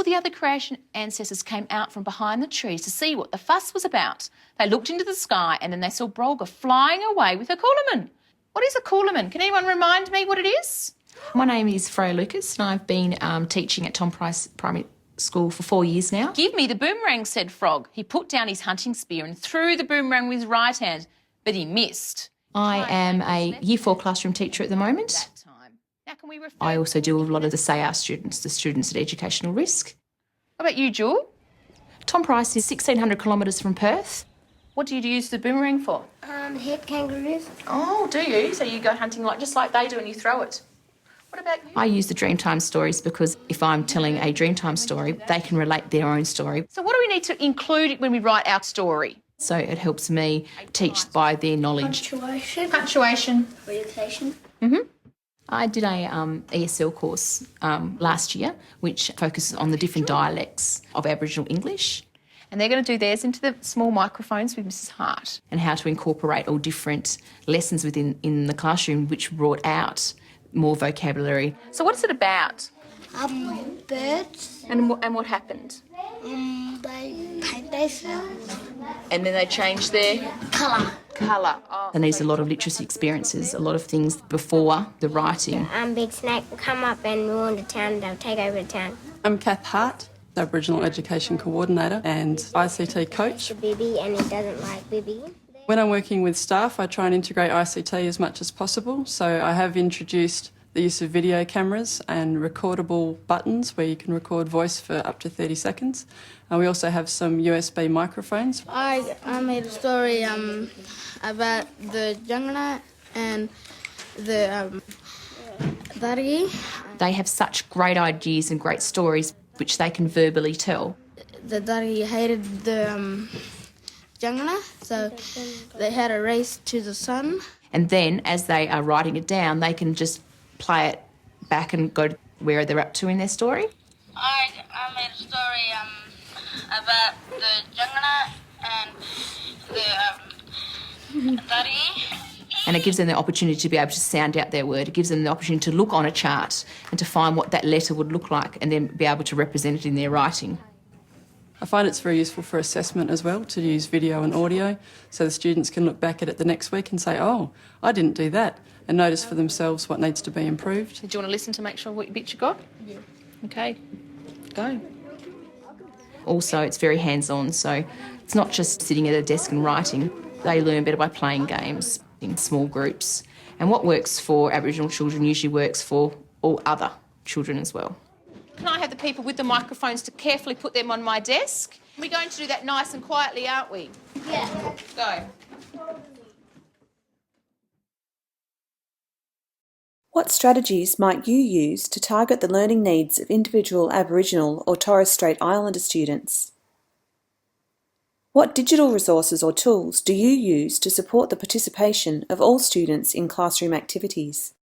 the other creation ancestors came out from behind the trees to see what the fuss was about. They looked into the sky and then they saw Brolga flying away with a coolerman. What is a coolerman? Can anyone remind me what it is? My name is Freya Lucas and I've been teaching at Tom Price Primary School for 4 years now. Give me the boomerang, said Frog. He put down his hunting spear and threw the boomerang with his right hand, but he missed. I am a Year 4 classroom teacher at the moment. Now can we refer... I also deal with a lot of the SAR students, the students at educational risk. What about you, Jewel? Tom Price is 1,600 kilometres from Perth. What do you use the boomerang for? Hit kangaroos. Oh, do you? So you go hunting just like they do and you throw it. What about you? I use the Dreamtime stories because if I'm telling a Dreamtime story, they can relate their own story. So what do we need to include when we write our story? So it helps me teach by their knowledge. Punctuation. Orientation. I did a ESL course last year which focuses on the different dialects of Aboriginal English. And they're going to do theirs into the small microphones with Mrs Hart. And how to incorporate all different lessons in the classroom which brought out more vocabulary. So what's it about? Birds. And what happened? They paint themselves. And then they changed their Colour. colour. Oh. And there's a lot of literacy experiences, a lot of things before the writing. Big Snake will come up and rule the town, they'll take over the town. I'm Kath Hart, Aboriginal Education Coordinator and ICT Coach. Bibby, and he doesn't like Bibby. When I'm working with staff, I try and integrate ICT as much as possible. So I have introduced the use of video cameras and recordable buttons where you can record voice for up to 30 seconds. And we also have some USB microphones. I made a story about the Jangana and the Darigi. They have such great ideas and great stories which they can verbally tell. The Darigi hated the Jangana, so they had a race to the sun. And then as they are writing it down, they can just play it back and go to where they're up to in their story. I made a story about the Jangana and the Darigi. And it gives them the opportunity to be able to sound out their word. It gives them the opportunity to look on a chart and to find what that letter would look like and then be able to represent it in their writing. I find it's very useful for assessment as well, to use video and audio, so the students can look back at it the next week and say, oh, I didn't do that, and notice for themselves what needs to be improved. Do you want to listen to make sure what bit you got? Yeah. Okay, go. Also, it's very hands-on, so it's not just sitting at a desk and writing. They learn better by playing games in small groups. And what works for Aboriginal children usually works for all other children as well. Can I have the people with the microphones to carefully put them on my desk? We're going to do that nice and quietly, aren't we? Yeah. Go. What strategies might you use to target the learning needs of individual Aboriginal or Torres Strait Islander students? What digital resources or tools do you use to support the participation of all students in classroom activities?